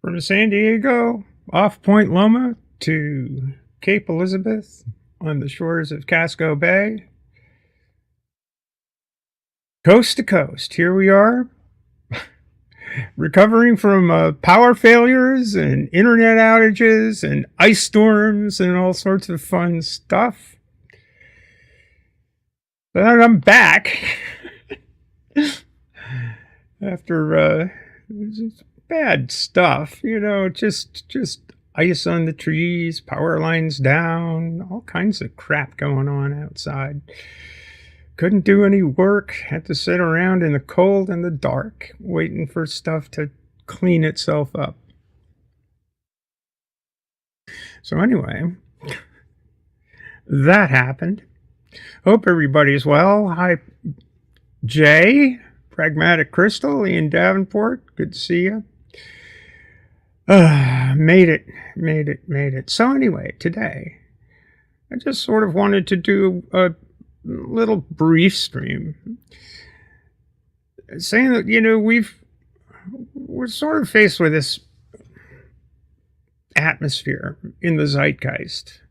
From San Diego, off Point Loma to Cape Elizabeth on the shores of Casco Bay, coast to coast, here we are, recovering from power failures and internet outages and ice storms and all sorts of fun stuff. But I'm back after bad stuff, just ice on the trees, power lines down, all kinds of crap going on outside. Couldn't do any work, had to sit around in the cold and the dark, waiting for stuff to clean itself up. So anyway, that happened. Hope everybody's well. Hi, Jay, Pragmatic Crystal, Ian Davenport, good to see you. Made it. So anyway, today, I just sort of wanted to do a little brief stream saying that, we're sort of faced with this atmosphere in the zeitgeist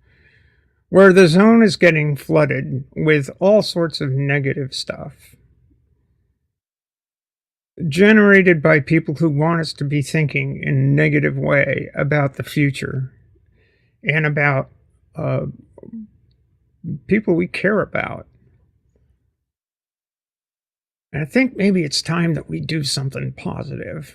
where the zone is getting flooded with all sorts of negative stuff generated by people who want us to be thinking in a negative way about the future and about people we care about. And I think maybe it's time that we do something positive.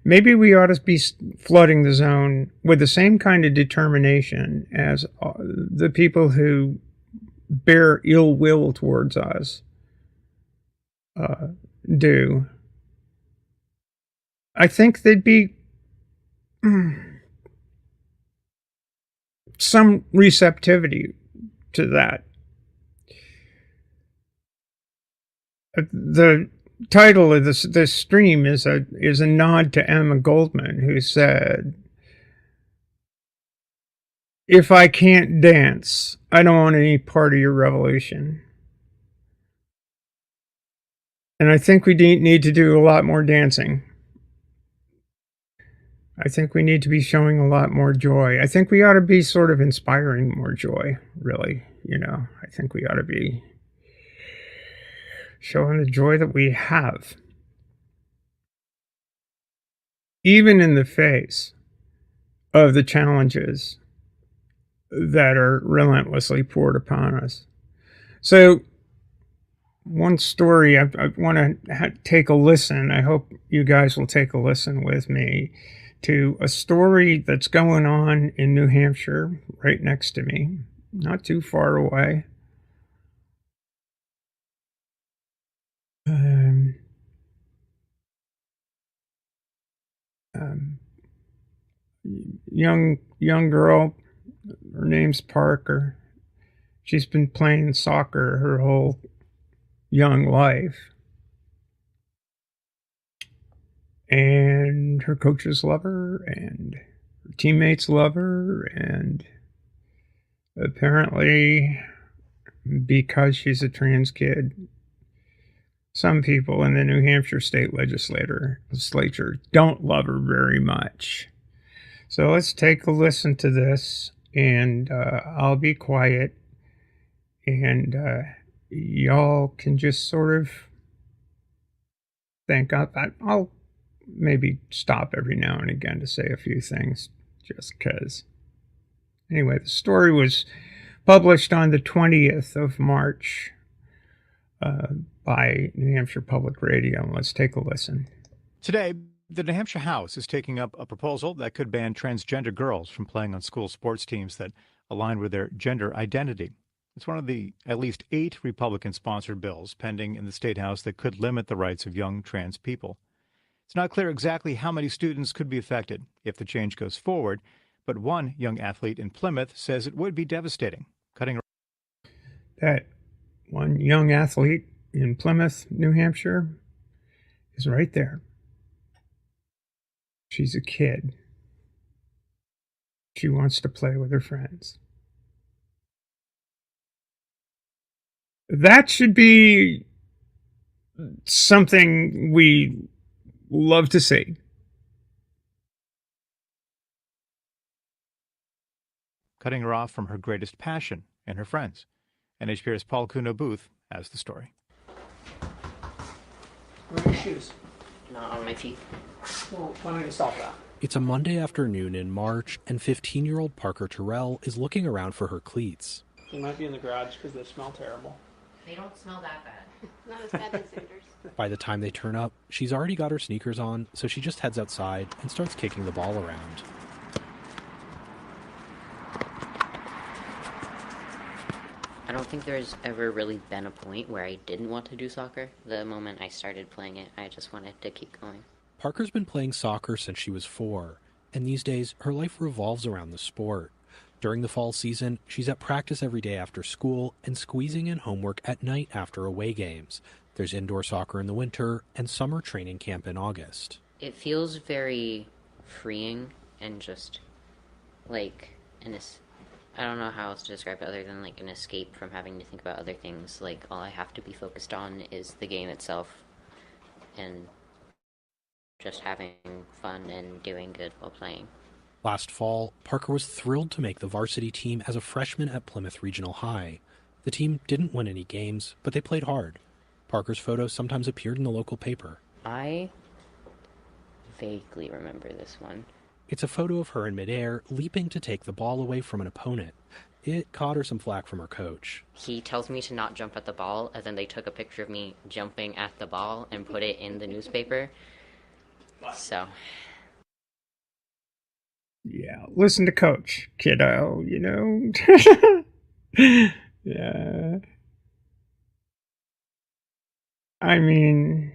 Maybe we ought to be flooding the zone with the same kind of determination as the people who bear ill will towards us do. I think there'd be some receptivity to that. The title of this stream is a nod to Emma Goldman, who said, "If I can't dance, I don't want any part of your revolution." And I think we need to do a lot more dancing. I think we need to be showing a lot more joy. I think we ought to be sort of inspiring more joy, really. I think we ought to be showing the joy that we have, even in the face of the challenges that are relentlessly poured upon us. So, one story, I want to take a listen. I hope you guys will take a listen with me to a story that's going on in New Hampshire, right next to me, not too far away. Young girl, her name's Parker. She's been playing soccer her whole young life. And her coaches love her, and her teammates love her, and apparently, because she's a trans kid, some people in the New Hampshire state legislature don't love her very much. So let's take a listen to this, and I'll be quiet, and y'all can just sort of think. I'll maybe stop every now and again to say a few things, just because. Anyway, the story was published on the 20th of March by New Hampshire Public Radio. Let's take a listen. Today, the New Hampshire House is taking up a proposal that could ban transgender girls from playing on school sports teams that align with their gender identity. It's one of the at least 8 Republican-sponsored bills pending in the State House that could limit the rights of young trans people. It's not clear exactly how many students could be affected if the change goes forward, but one young athlete in Plymouth says it would be devastating, cutting. That one young athlete in Plymouth, New Hampshire, is right there. She's a kid. She wants to play with her friends. That should be something we love to see. cutting her off from her greatest passion and her friends. NHPR's Paul Kuno Booth has the story. Where are your shoes? Not on my feet. Well, why don't you solve that? It's a Monday afternoon in March, and 15-year-old Parker Terrell is looking around for her cleats. You might be in the garage because they smell terrible. They don't smell that bad. Not as bad as Cinders. By the time they turn up, she's already got her sneakers on, so she just heads outside and starts kicking the ball around. I don't think there's ever really been a point where I didn't want to do soccer. The moment I started playing it, I just wanted to keep going. Parker's been playing soccer since she was 4, and these days her life revolves around the sport. During the fall season, she's at practice every day after school and squeezing in homework at night after away games. There's indoor soccer in the winter and summer training camp in August. It feels very freeing and just like I don't know how else to describe it other than like an escape from having to think about other things. Like all I have to be focused on is the game itself and just having fun and doing good while playing. Last fall, Parker was thrilled to make the varsity team as a freshman at Plymouth Regional High. The team didn't win any games, but they played hard. Parker's photos sometimes appeared in the local paper. I vaguely remember this one. It's a photo of her in midair, leaping to take the ball away from an opponent. It caught her some flack from her coach. He tells me to not jump at the ball, and then they took a picture of me jumping at the ball and put it in the newspaper. So... Yeah, listen to coach, kiddo, you know? Yeah. I mean,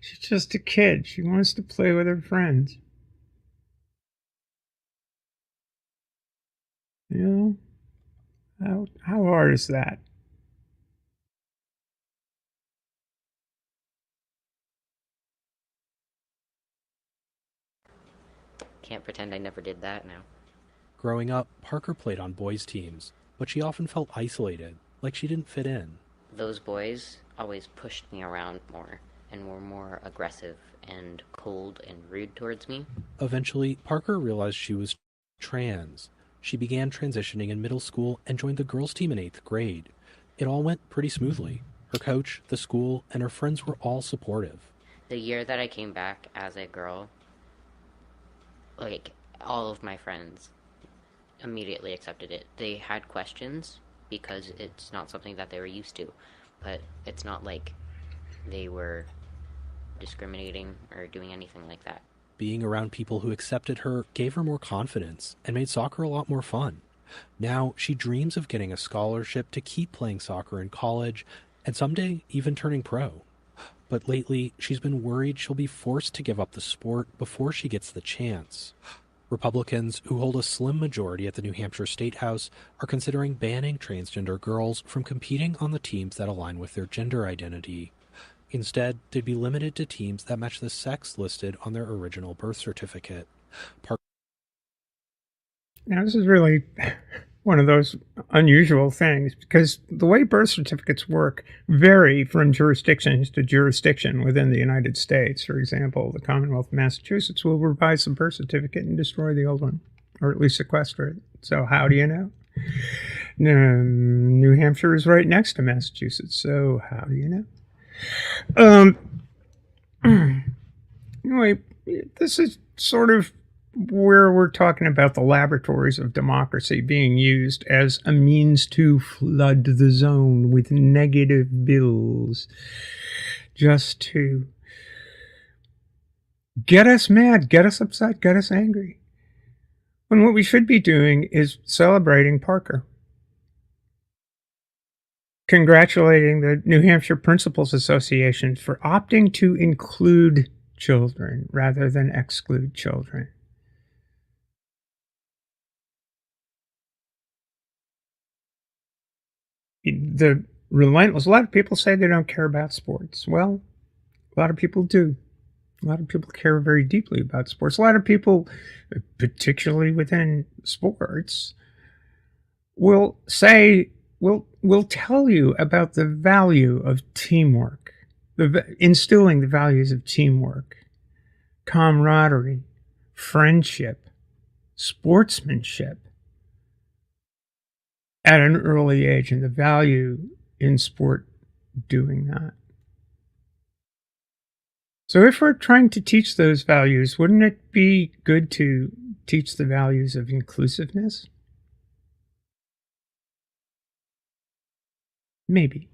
she's just a kid. She wants to play with her friends. You know? How hard is that? Can't pretend I never did that now. Growing up, Parker played on boys' teams, but she often felt isolated, like she didn't fit in. Those boys always pushed me around more and were more aggressive and cold and rude towards me. Eventually, Parker realized she was trans. She began transitioning in middle school and joined the girls' team in 8th grade. It all went pretty smoothly. Her coach, the school, and her friends were all supportive. The year that I came back as a girl, like, all of my friends immediately accepted it. They had questions because it's not something that they were used to, but it's not like they were discriminating or doing anything like that. Being around people who accepted her gave her more confidence and made soccer a lot more fun. Now, she dreams of getting a scholarship to keep playing soccer in college and someday even turning pro. But lately, she's been worried she'll be forced to give up the sport before she gets the chance. Republicans, who hold a slim majority at the New Hampshire State House, are considering banning transgender girls from competing on the teams that align with their gender identity. Instead, they'd be limited to teams that match the sex listed on their original birth certificate. Now, this is really one of those unusual things because the way birth certificates work vary from jurisdictions to jurisdiction within the United States. For example, the Commonwealth of Massachusetts will revise the birth certificate and destroy the old one, or at least sequester it. So how do you know? New Hampshire is right next to Massachusetts, so how do you know? Anyway, this is sort of where we're talking about the laboratories of democracy being used as a means to flood the zone with negative bills just to get us mad, get us upset, get us angry. When what we should be doing is celebrating Parker. Congratulating the New Hampshire Principals Association for opting to include children rather than exclude children. The relentless, a lot of people say they don't care about sports. Well, a lot of people do. A lot of people care very deeply about sports. A lot of people, particularly within sports, will say, will tell you about the value of teamwork, instilling the values of teamwork camaraderie, friendship, sportsmanship at an early age, and the value in sport doing that. So if we're trying to teach those values, wouldn't it be good to teach the values of inclusiveness? Maybe.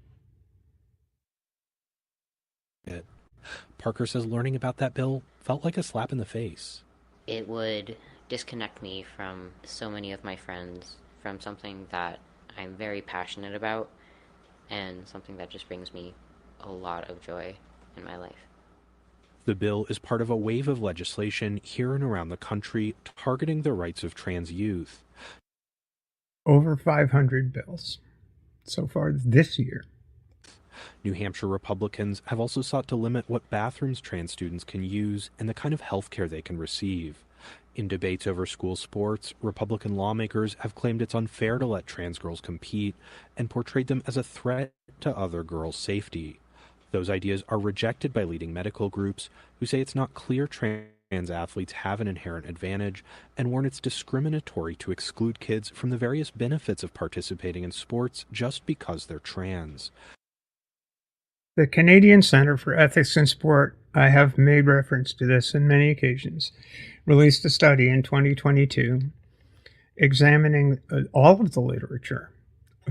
Parker says learning about that bill felt like a slap in the face. It would disconnect me from so many of my friends, from something that I'm very passionate about, and something that just brings me a lot of joy in my life. The bill is part of a wave of legislation here and around the country targeting the rights of trans youth. Over 500 bills so far this year. New Hampshire Republicans have also sought to limit what bathrooms trans students can use and the kind of health care they can receive. In debates over school sports, Republican lawmakers have claimed it's unfair to let trans girls compete and portrayed them as a threat to other girls' safety. Those ideas are rejected by leading medical groups who say it's not clear trans athletes have an inherent advantage and warn it's discriminatory to exclude kids from the various benefits of participating in sports just because they're trans. The Canadian Centre for Ethics in Sport, I have made reference to this on many occasions, released a study in 2022 examining all of the literature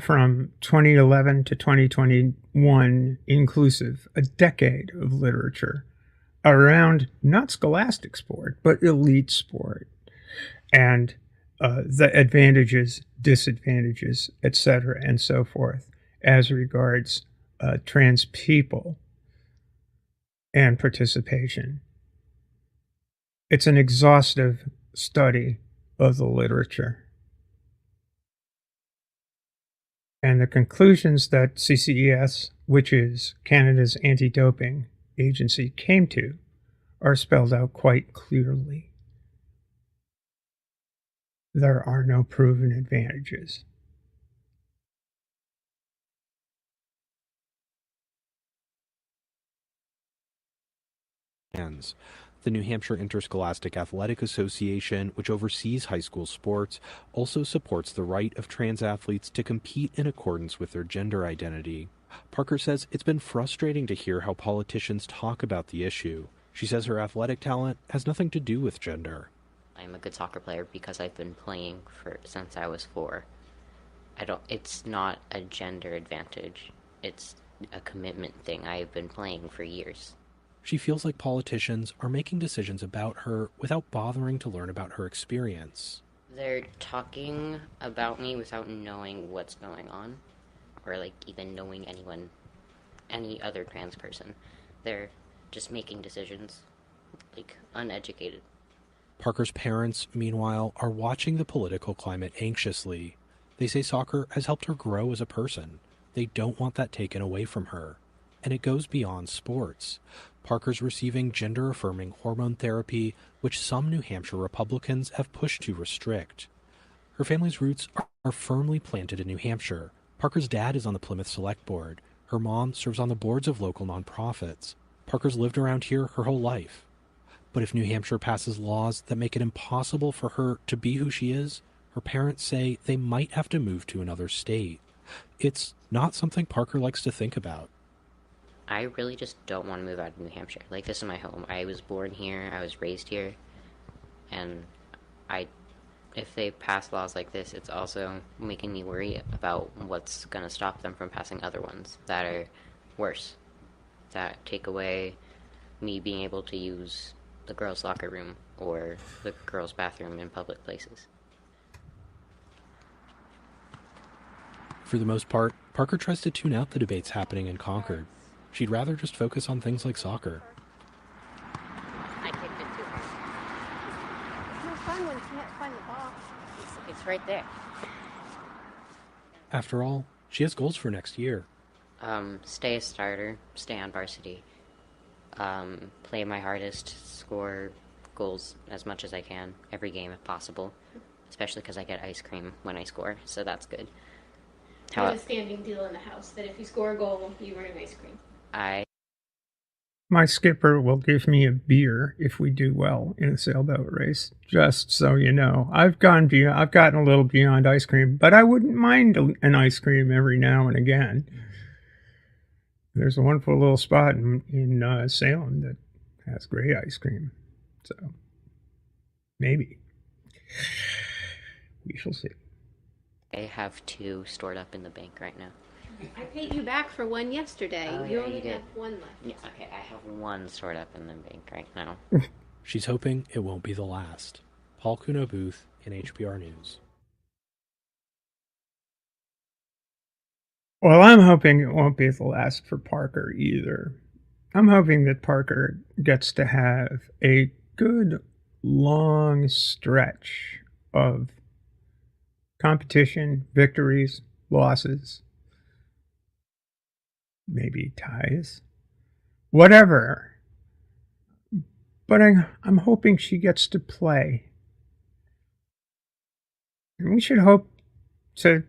from 2011 to 2021 inclusive, a decade of literature around not scholastic sport, but elite sport, and the advantages, disadvantages, etc., and so forth, as regards trans people and participation. It's an exhaustive study of the literature. And the conclusions that CCES, which is Canada's anti-doping agency, came to are spelled out quite clearly. There are no proven advantages. The New Hampshire Interscholastic Athletic Association, which oversees high school sports, also supports the right of trans athletes to compete in accordance with their gender identity. Parker says it's been frustrating to hear how politicians talk about the issue. She says her athletic talent has nothing to do with gender. I'm a good soccer player because I've been playing since I was 4. It's not a gender advantage. It's a commitment thing. I've been playing for years. She feels like politicians are making decisions about her without bothering to learn about her experience. They're talking about me without knowing what's going on, or like even knowing any other trans person. They're just making decisions, like uneducated. Parker's parents, meanwhile, are watching the political climate anxiously. They say soccer has helped her grow as a person. They don't want that taken away from her. And it goes beyond sports. Parker's receiving gender-affirming hormone therapy, which some New Hampshire Republicans have pushed to restrict. Her family's roots are firmly planted in New Hampshire. Parker's dad is on the Plymouth Select Board. Her mom serves on the boards of local nonprofits. Parker's lived around here her whole life. But if New Hampshire passes laws that make it impossible for her to be who she is, her parents say they might have to move to another state. It's not something Parker likes to think about. I really just don't want to move out of New Hampshire. Like, this is my home. I was born here, I was raised here, and if they pass laws like this, it's also making me worry about what's going to stop them from passing other ones that are worse, that take away me being able to use the girls' locker room or the girls' bathroom in public places. For the most part, Parker tries to tune out the debates happening in Concord. She'd rather just focus on things like soccer. I kicked it too hard. It's no fun when you can't find the ball. It's right there. After all, she has goals for next year. Stay a starter, stay on varsity, play my hardest, score goals as much as I can every game if possible, especially because I get ice cream when I score, so that's good. It's a standing deal in the house that if you score a goal, you earn an ice cream. my skipper will give me a beer if we do well in a sailboat race. Just so you know, I've gotten a little beyond ice cream, but I wouldn't mind an ice cream every now and again. There's a wonderful little spot in Salem that has great ice cream, so maybe we shall see. I have 2 stored up in the bank right now. I paid you back for one yesterday. Oh, you yeah, only you did. have one left. Yeah, okay, I have 1 stored up in the bank right now. She's hoping it won't be the last. Paul Kuno Booth in HPR News. Well, I'm hoping it won't be the last for Parker either. I'm hoping that Parker gets to have a good long stretch of competition, victories, losses, maybe ties, whatever. But I'm hoping she gets to play. And we should hope to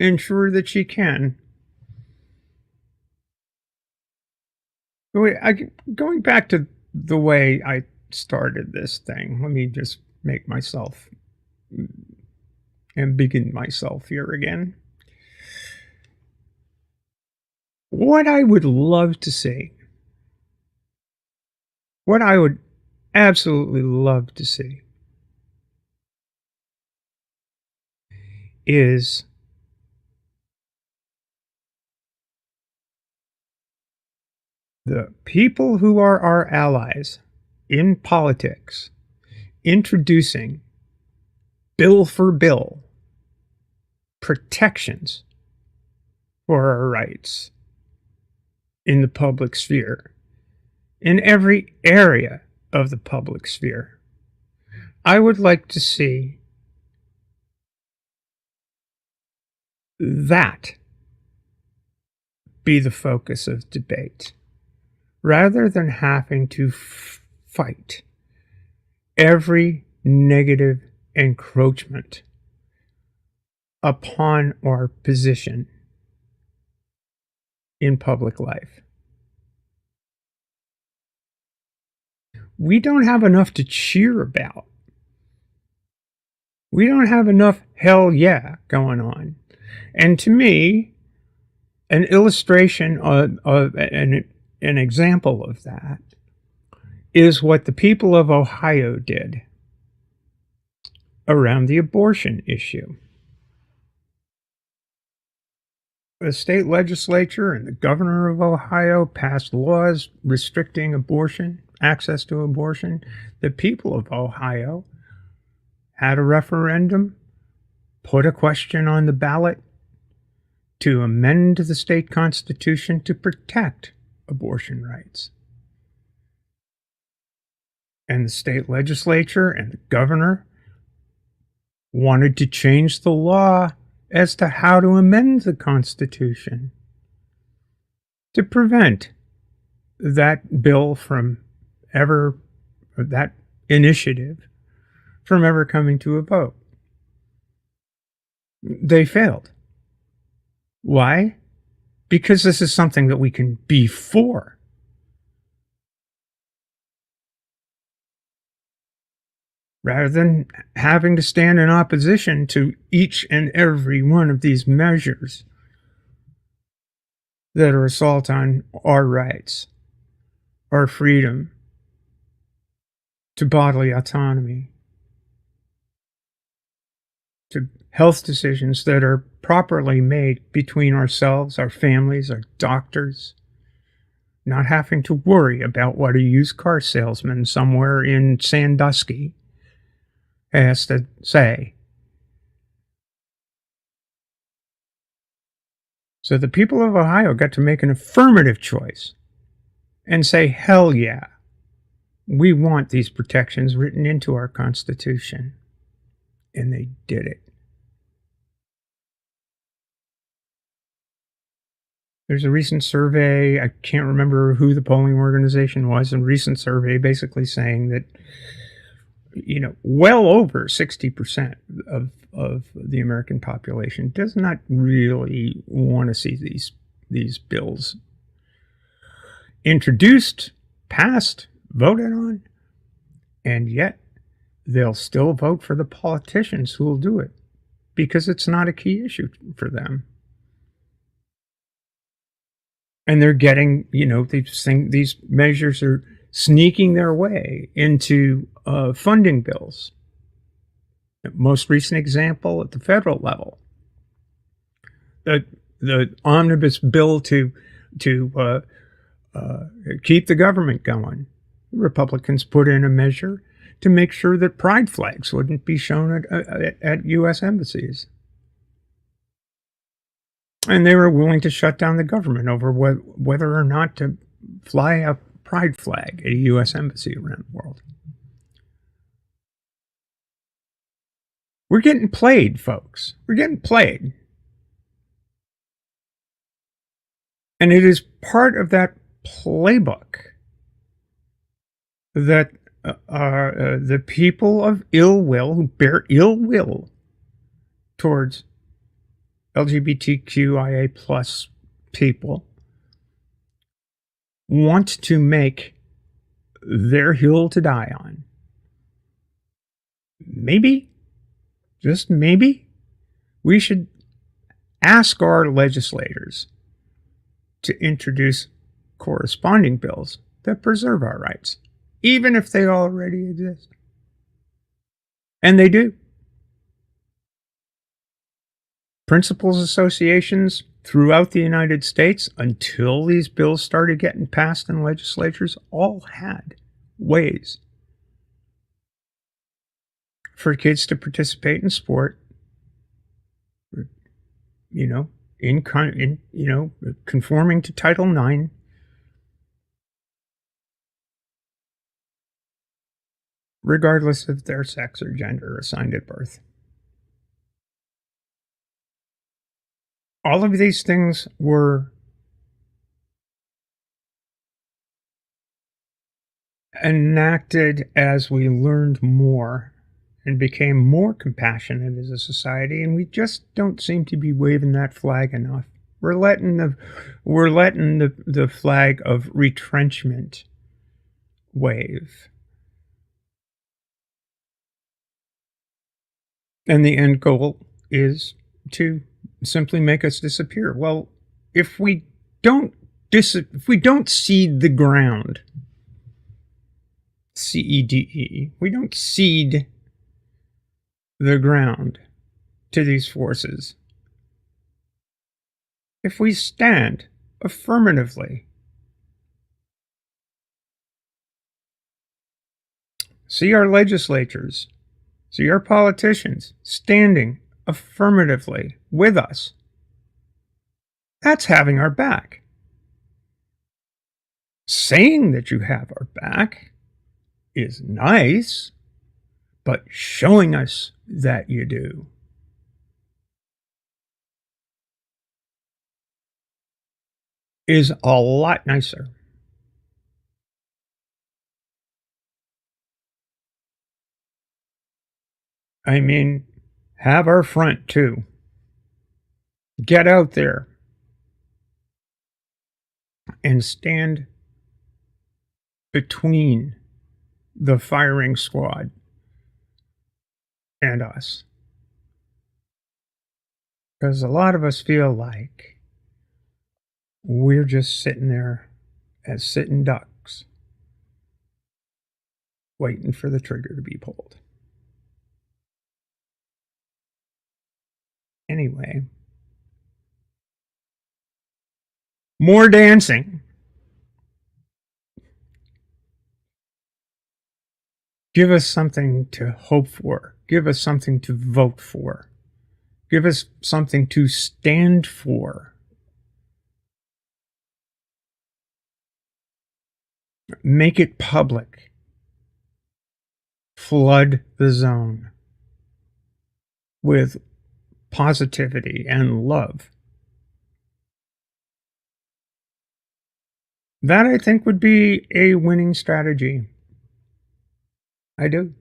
ensure that she can. Going back to the way I started this thing, let me just make myself and begin myself here again. What I would love to see, what I would absolutely love to see, is the people who are our allies in politics introducing bill for bill protections for our rights in the public sphere, in every area of the public sphere. I would like to see that be the focus of debate, rather than having to fight every negative encroachment upon our position in public life. We don't have enough to cheer about. We don't have enough hell yeah going on. And to me, an illustration of an example of that is what the people of Ohio did around the abortion issue. The state legislature and the governor of Ohio passed laws restricting abortion, access to abortion. The people of Ohio had a referendum, put a question on the ballot to amend the state constitution to protect abortion rights. And the state legislature and the governor wanted to change the law as to how to amend the Constitution to prevent that bill from ever, or that initiative from ever coming to a vote. They failed. Why? Because this is something that we can be for. Rather than having to stand in opposition to each and every one of these measures that are assault on our rights, our freedom to bodily autonomy, to health decisions that are properly made between ourselves, our families, our doctors, not having to worry about what a used car salesman somewhere in Sandusky has to say. So the people of Ohio got to make an affirmative choice and say, hell yeah, we want these protections written into our Constitution. And they did it. There's a recent survey, I can't remember who the polling organization was, a recent survey basically saying that, well over 60% of the American population does not really want to see these bills introduced passed, voted on, and yet they'll still vote for the politicians who will do it because it's not a key issue for them. And they're getting, these measures are sneaking their way into funding bills. The most recent example at the federal level, the omnibus bill to keep the government going. Republicans put in a measure to make sure that pride flags wouldn't be shown at U.S. embassies. And they were willing to shut down the government over whether or not to fly a pride flag at a U.S. embassy around the world. We're getting played, folks. We're getting played. And it is part of that playbook that the people of ill will, who bear ill will towards LGBTQIA plus people, want to make their hill to die on. Maybe, just maybe, we should ask our legislators to introduce corresponding bills that preserve our rights, even if they already exist. And they do. Principals associations throughout the United States, until these bills started getting passed in legislatures, all had ways for kids to participate in sport, conforming to Title IX. Regardless of their sex or gender assigned at birth. All of these things were enacted as we learned more and became more compassionate as a society, and we just don't seem to be waving that flag enough. We're letting the flag of retrenchment wave. And the end goal is to simply make us disappear. Well, if we don't seed the ground, CEDE, we don't seed the ground to these forces. If we stand affirmatively, see our legislatures, see our politicians standing affirmatively with us, that's having our back. Saying that you have our back is nice, but showing us that you do is a lot nicer. I mean, have our front too. Get out there and stand between the firing squad and us. Because a lot of us feel like we're just sitting there as sitting ducks, waiting for the trigger to be pulled. Anyway, more dancing. Give us something to hope for. Give us something to vote for. Give us something to stand for. Make it public. Flood the zone with positivity and love. That, I think, would be a winning strategy. I do.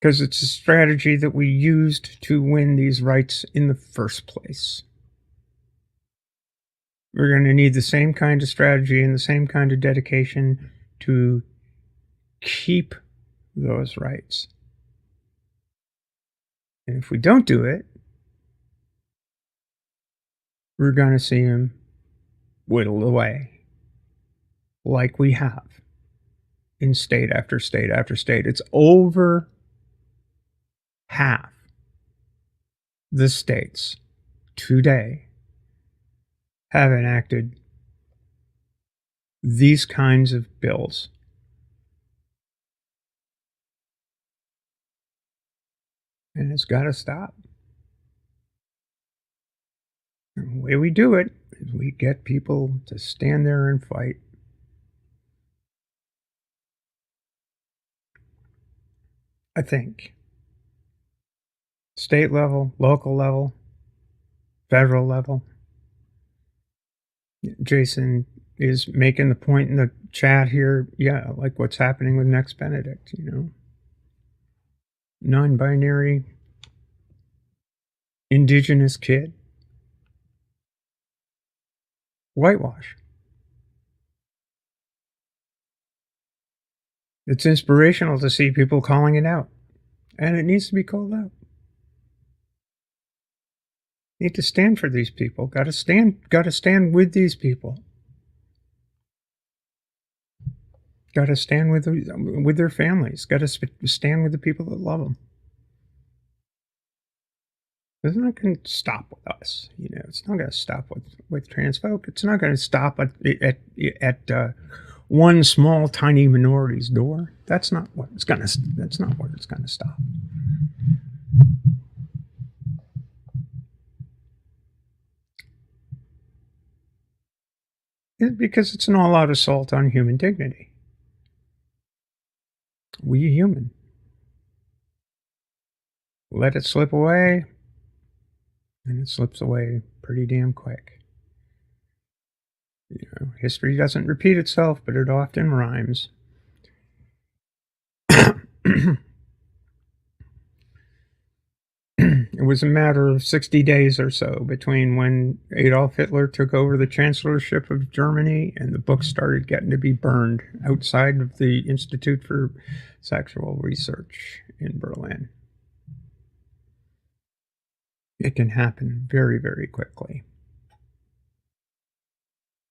Because it's a strategy that we used to win these rights in the first place. We're going to need the same kind of strategy and the same kind of dedication to keep those rights. And if we don't do it, we're going to see them whittled away like we have in state after state after state. It's over half the states today have enacted these kinds of bills. And it's got to stop. And the way we do it is we get people to stand there and fight. I think. State level, local level, federal level. Jason is making the point in the chat here, yeah, like what's happening with Next Benedict, you know. Non-binary, indigenous kid. Whitewash. It's inspirational to see people calling it out. And it needs to be called out. Need to stand for these people. Got to stand with these people. Got to stand with their families. Got to stand with the people that love them. It's not going to stop with us. You know, it's not going to stop with trans folk. It's not going to stop at one small tiny minority's door. That's not what it's going to stop. Because it's an all-out assault on human dignity. We human. Let it slip away, and it slips away pretty damn quick. You know, history doesn't repeat itself, but it often rhymes. It was a matter of 60 days or so between when Adolf Hitler took over the chancellorship of Germany and the books started getting to be burned outside of the Institute for Sexual Research in Berlin. It can happen very, very quickly.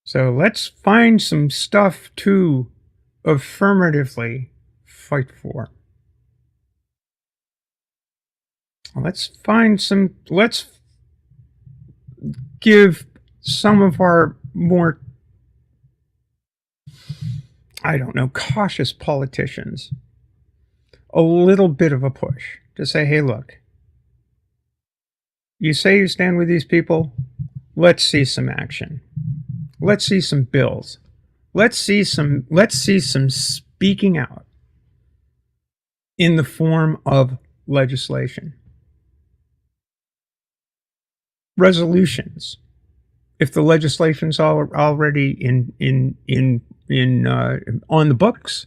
So let's find some stuff to affirmatively fight for. Let's give some of our more, I don't know, cautious politicians a little bit of a push to say, hey, look, you say you stand with these people, let's see some action. Let's see some bills. Let's see some speaking out in the form of legislation. Resolutions. If the legislation's already on the books,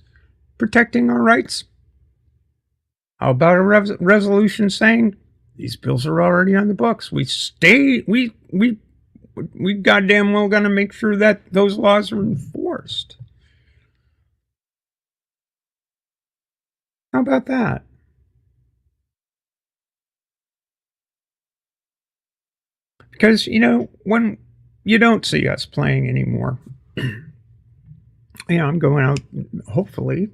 protecting our rights. How about a resolution saying these bills are already on the books? We goddamn well gonna make sure that those laws are enforced. How about that? Because, you know, when you don't see us playing anymore, you know, I'm going out, hopefully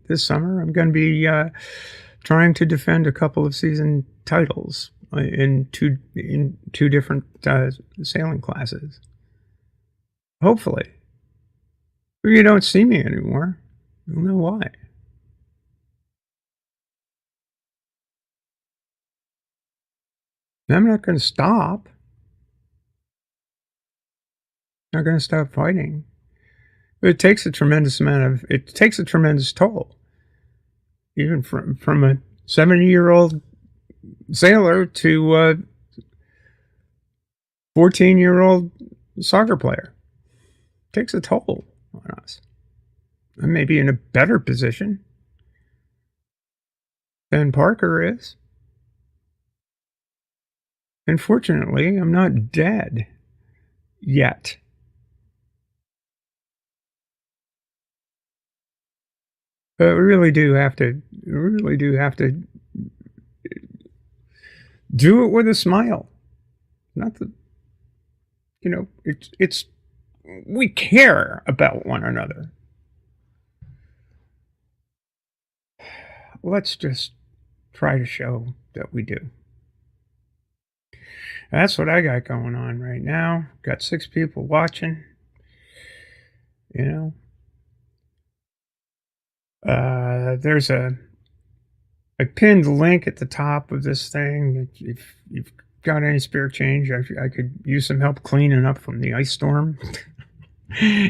this summer, I'm going to be trying to defend a couple of season titles in two different sailing classes. Hopefully. But you don't see me anymore. You'll know why. I'm not going to stop. Not going to stop fighting. But it takes a tremendous toll. Even from a 70-year-old sailor to a 14-year-old soccer player. It takes a toll on us. I may be in a better position than Parker is. And fortunately, I'm not dead. yet. But we really do have to do it with a smile. Not the, it's we care about one another. Let's just try to show that we do. That's what I got going on right now. Got 6 people watching. There's a pinned link at the top of this thing. If you've got any spare change, I could use some help cleaning up from the ice storm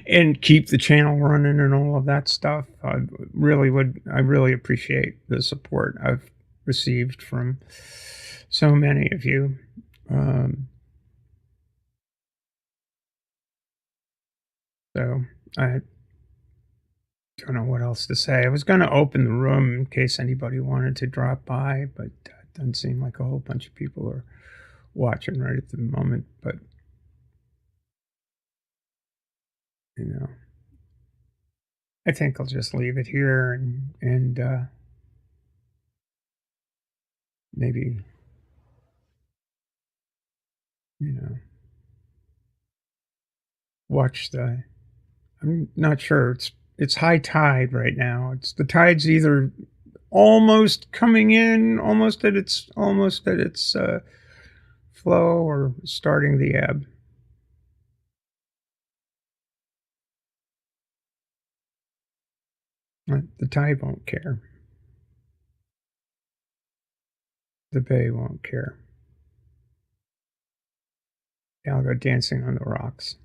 and keep the channel running and all of that stuff. I really appreciate the support I've received from so many of you. So I don't know what else to say. I was going to open the room in case anybody wanted to drop by, but it doesn't seem like a whole bunch of people are watching right at the moment. But, I think I'll just leave it here and maybe, watch I'm not sure. It's high tide right now. The tide's either almost coming in, almost at its flow, or starting the ebb. The tide won't care. The bay won't care. I'll go dancing on the rocks.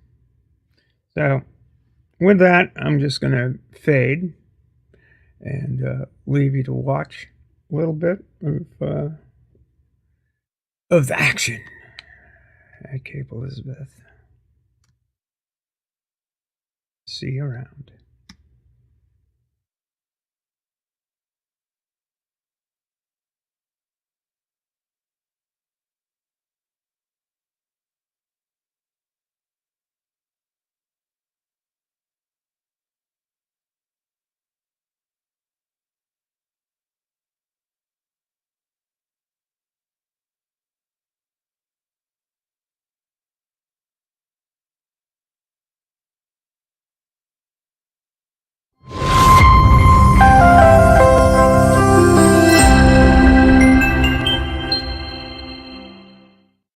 So, with that, I'm just going to fade and leave you to watch a little bit of action at Cape Elizabeth. See you around.